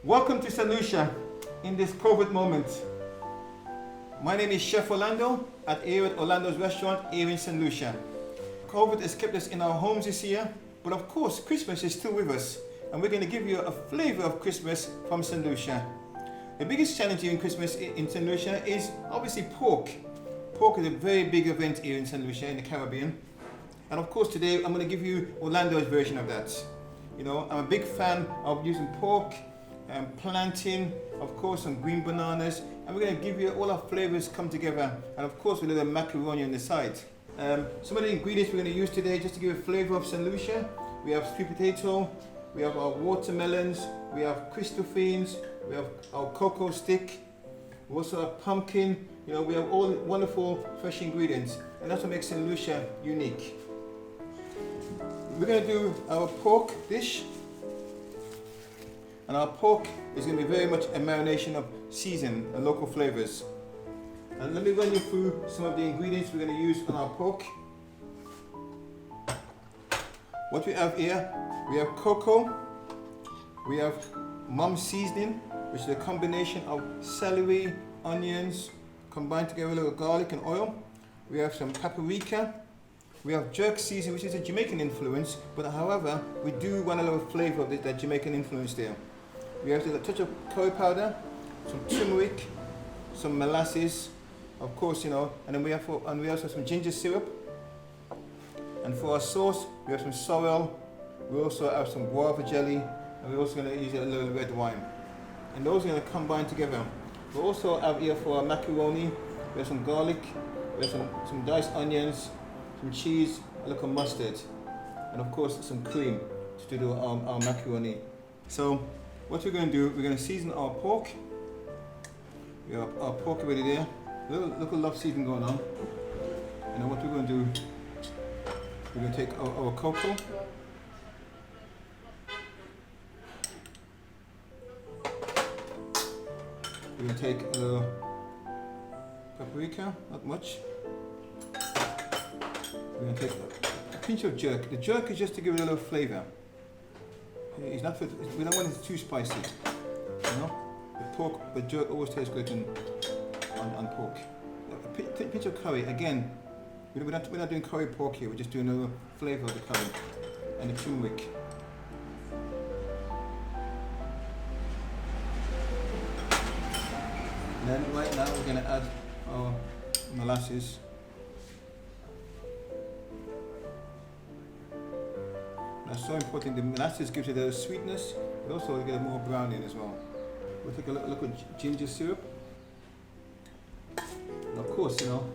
Welcome to St. Lucia in this COVID moment. My name is Chef Orlando at Orlando's restaurant here in St. Lucia. COVID has kept us in our homes this year, but of course Christmas is still with us, and we're going to give you a flavour of Christmas from St. Lucia. The biggest challenge here in Christmas in St. Lucia is obviously pork. Pork is a very big event here in St. Lucia in the Caribbean. And of course today I'm going to give you Orlando's version of that. You know, I'm a big fan of using pork and plantain, of course some green bananas, and we're going to give you all our flavours come together, and of course with a little macaroni on the side. Some of the ingredients we're going to use today just to give a flavour of St. Lucia: we have sweet potato, we have our watermelons, we have crystofines, we have our cocoa stick, we also have pumpkin. You know, we have all wonderful fresh ingredients, and that's what makes St. Lucia unique. We're going to do our pork dish, and our pork is going to be very much a marination of season and local flavours. And let me run you through some of the ingredients we're going to use on our pork. What we have here, we have cocoa, we have mum's seasoning, which is a combination of celery, onions, combined together with a little garlic and oil. We have some paprika. We have jerk seasoning, which is a Jamaican influence, but however, we do want a little flavour of that Jamaican influence there. We have a touch of curry powder, some turmeric, some molasses, of course, you know, and then we also have some ginger syrup. And for our sauce, we have some sorrel. We also have some guava jelly, and we're also going to use a little red wine. And those are going to combine together. We also have here for our macaroni, we have some garlic, we have some diced onions, some cheese, a little mustard, and of course some cream to do our macaroni. So what we're going to do, we're going to season our pork. We have our pork already there, little love seasoning going on. And then what we're going to do, we're going to take our cocoa. We're going to take a little paprika, not much. We're going to take a pinch of jerk. The jerk is just to give it a little flavour. It's not we don't want it too spicy. You know? The jerk always tastes good on pork. A pinch of curry, again, we're not doing curry pork here, we're just doing a little flavour of the curry. And the turmeric. And then right now we're going to add our molasses. That's so important. The molasses gives it a sweetness, but also you get more brown in as well. We'll take a little ginger syrup. And of course, you know,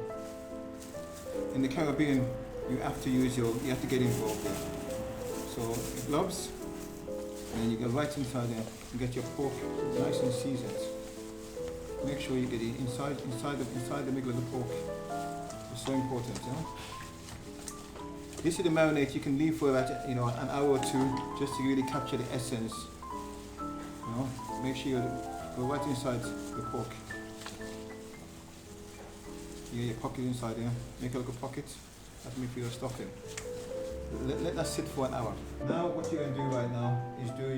in the Caribbean, you have to get involved there. So gloves, and then you go right inside there and get your pork nice and seasoned. Make sure you get it inside the middle of the pork. It's so important, you know. This is the marinade you can leave for about an hour or two, just to really capture the essence. You know, make sure you go right inside the pork. You get your pocket inside here. Make a little pocket. That's me for your stuffing. Let that sit for an hour. Now what you're going to do right now is do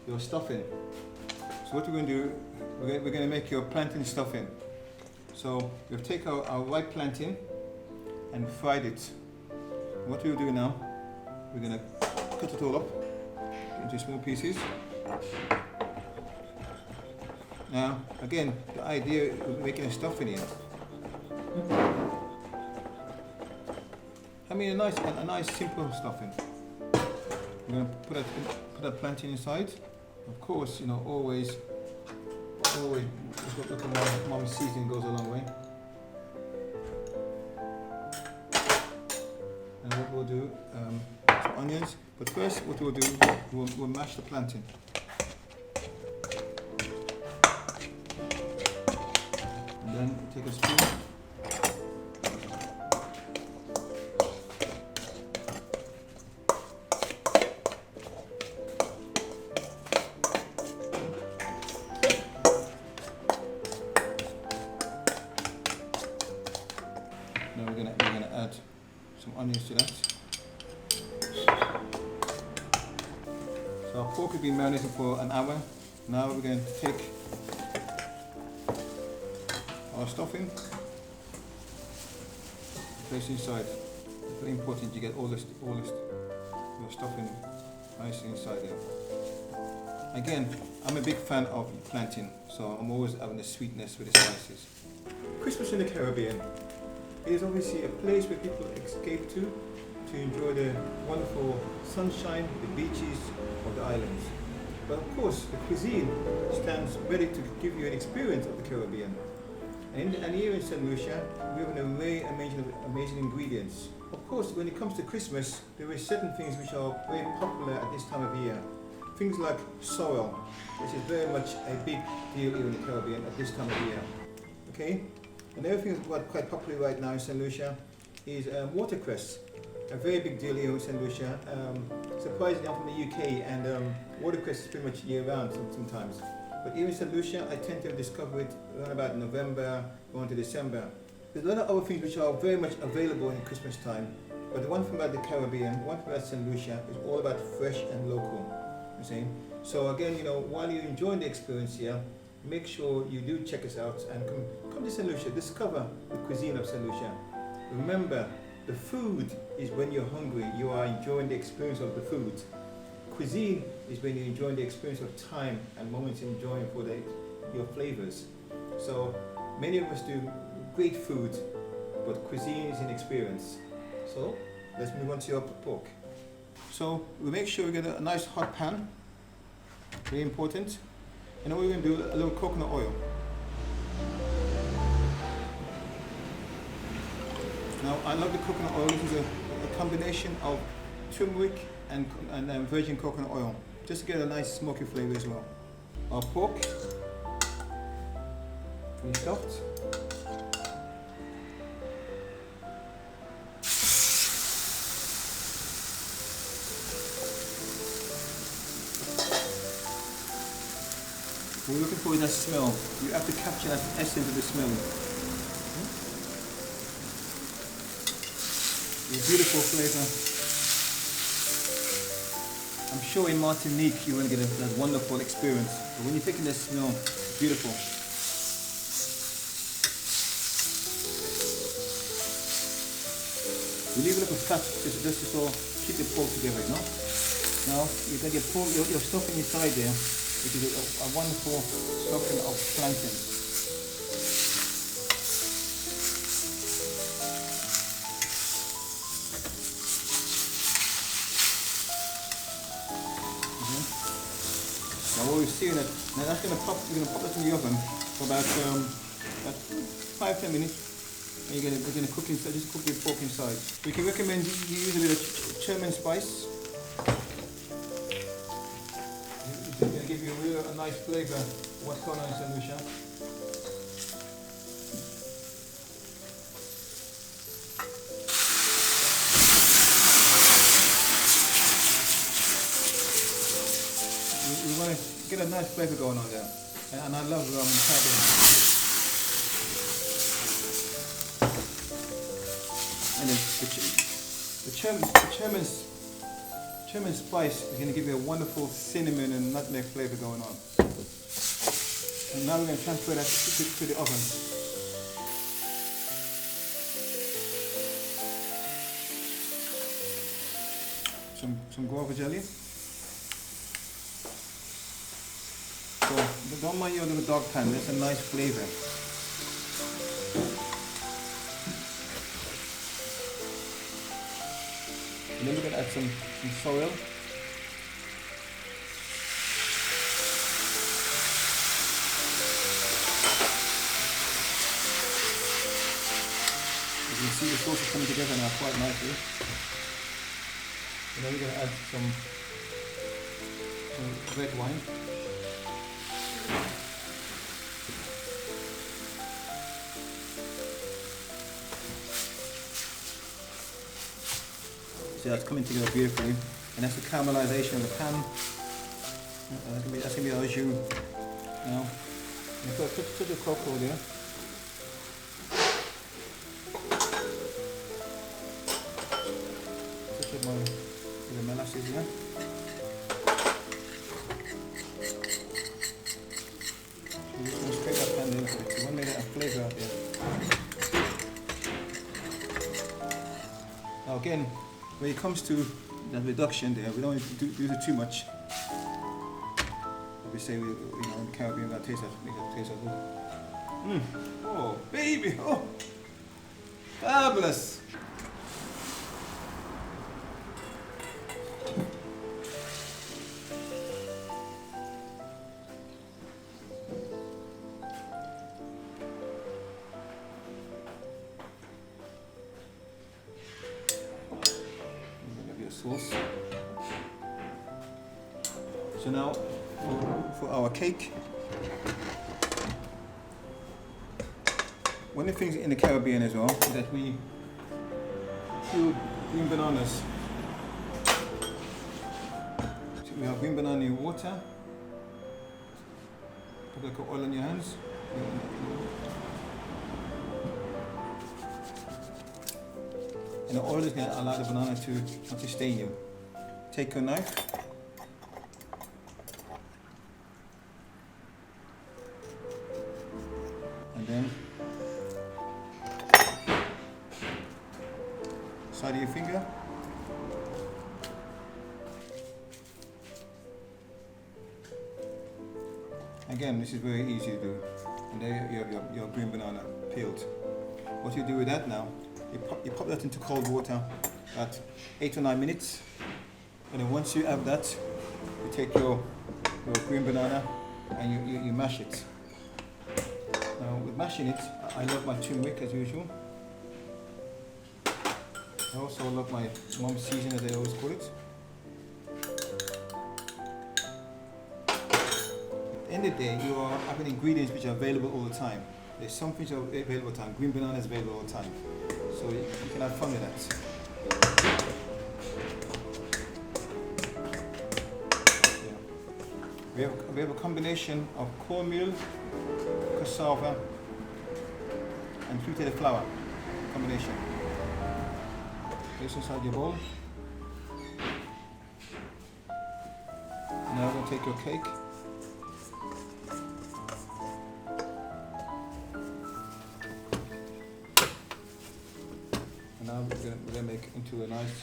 your stuffing. So what we're going to do, we're going to make your plantain stuffing. So we'll take our white plantain and fried it. What we'll do now, we're going to cut it all up into small pieces. Now, again, the idea of making a stuffing here. I mean a nice simple stuffing. We're going to put that plantain inside. Of course, you know, always look at mom's seasoning goes a long way. And what we'll do, some onions, but first what we'll do, we'll mash the plantain. And then take a spoon. Now we're gonna add some onions to that. So our pork has been marinating for an hour. Now we're going to take our stuffing, place inside. It's very important you get all this your stuffing nicely inside here. Again, I'm a big fan of plantain, so I'm always having the sweetness with the spices. Christmas in the Caribbean is obviously a place where people escape to enjoy the wonderful sunshine, the beaches of the islands. But of course, the cuisine stands ready to give you an experience of the Caribbean. And here in St. Lucia, we have an array of amazing ingredients. Of course, when it comes to Christmas, there are certain things which are very popular at this time of year. Things like sorrel, which is very much a big deal here in the Caribbean at this time of year. Okay? Another thing that's quite popular right now in St. Lucia is watercress. A very big deal here in St. Lucia. Surprisingly, I'm from the UK, and watercress is pretty much year-round sometimes. But here in St. Lucia, I tend to discover it around about November, going to December. There's a lot of other things which are very much available in Christmas time. But the one thing about the Caribbean, one thing about St. Lucia, is all about fresh and local. You see? So again, while you're enjoying the experience here, make sure you do check us out and come to St. Lucia, discover the cuisine of St. Lucia. Remember, the food is when you're hungry, you are enjoying the experience of the food. Cuisine is when you're enjoying the experience of time and moments enjoying for your flavors. So many of us do great food, but cuisine is an experience. So let's move on to your pork. So we make sure we get a nice hot pan, very important. And then we're going to do a little coconut oil. Now I love the coconut oil. This is a combination of turmeric and virgin coconut oil, just to get a nice smoky flavor as well. Our pork, pretty soft. What we're looking for is that smell. You have to capture that essence of the smell. A beautiful flavor. I'm sure in Martinique you're going to get that wonderful experience. But when you're taking that smell, it's beautiful. You leave a little fat just to sort of keep the pork together, you know? Now you're going to get your stuffing inside there, which is a wonderful stuffing of plantain. Now what we're seeing that now that's gonna pop. We're gonna pop that in the oven for about 5-10 minutes, and we're gonna cook inside. Just cook the pork inside. We can recommend you use a bit of German spice. It's gonna give you a nice flavour of what's going on in St. Lucia. We want to get a nice flavour going on there, and I love Caribbean. And the German spice is going to give you a wonderful cinnamon and nutmeg flavour going on. And now we're going to transfer that to the oven. Some guava jelly. So don't mind your little dog pan, there's a nice flavour. And then we're going to add some sorrel. You can see the sauce is coming together now quite nicely. And then we're going to add some red wine. So that's coming together beautifully, and that's the caramelization of the pan. That's going to be au jus. Now, you've got a touch of cocoa there. Touch of my molasses here. again, when it comes to the reduction there, we don't do it too much. We say, in the Caribbean, we're gonna taste that, make it taste that good. Oh, baby, oh, fabulous. Maybe a sauce. So now, for our cake, one of the things in the Caribbean as well is that we do green bananas. So we have green banana in water. Put like oil on your hands. And the oil is going to allow the banana to not to stain you. Take your knife. And then side of your finger. Again, this is very easy to do. And there you have your green banana peeled. What you do with that now, you pop that into cold water at 8 or 9 minutes. And then once you have that, you take your green banana and you mash it. Now with mashing it, I love my turmeric as usual. I also love my mom's seasoning, as I always call it. At the end of the day, you are having ingredients which are available all the time. There's some things are available all the time. Green banana is available all the time. So you can have fun with that. Yeah. We have a combination of cornmeal, cassava, and fluted flour combination. Place inside your bowl. Now we're going to take your cake. And now we're going to make it into a nice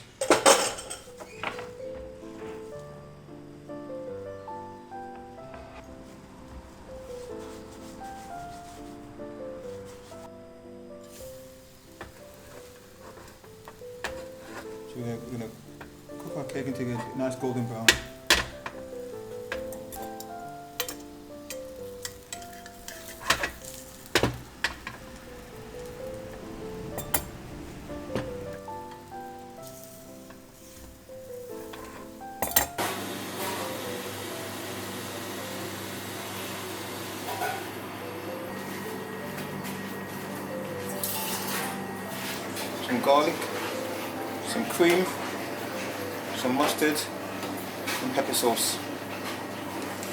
So we're going to cook our cake until it's nice golden brown. Some garlic, some cream, some mustard, and pepper sauce.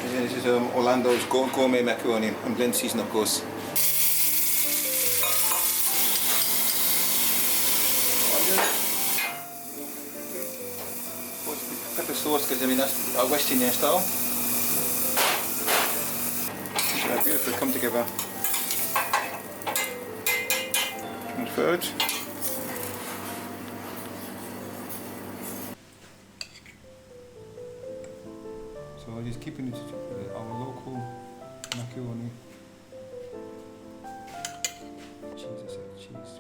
And this is Orlando's gourmet macaroni and blend season, of course. Pepper sauce, because I mean that's our West Indian style. So beautiful, come together. And third. So we're just keeping it our local macaroni. Cheese, I said cheese.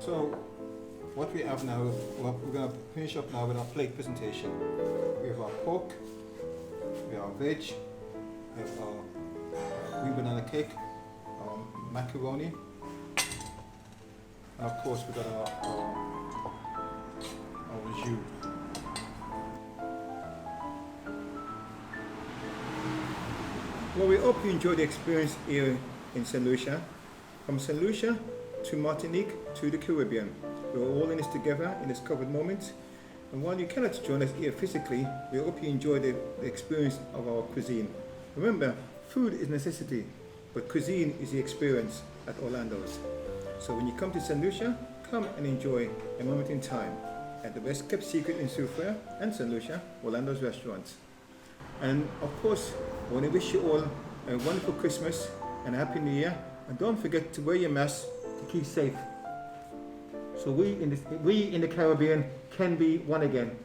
So what we have now, we're going to finish up now with our plate presentation. We have our pork, we have our veg, we have our green banana cake, our macaroni, and of course we got our jus. Well, we hope you enjoyed the experience here in St. Lucia. From St. Lucia to Martinique to the Caribbean. We're all in this together in this covered moment. And while you cannot join us here physically, we hope you enjoy the experience of our cuisine. Remember, food is necessity. but cuisine is the experience at Orlando's. So when you come to St. Lucia, come and enjoy a moment in time at the best kept secret in Soufriere and St. Lucia, Orlando's restaurants. And of course, I want to wish you all a wonderful Christmas and a Happy New Year. And don't forget to wear your mask to keep safe. So we in the Caribbean can be one again.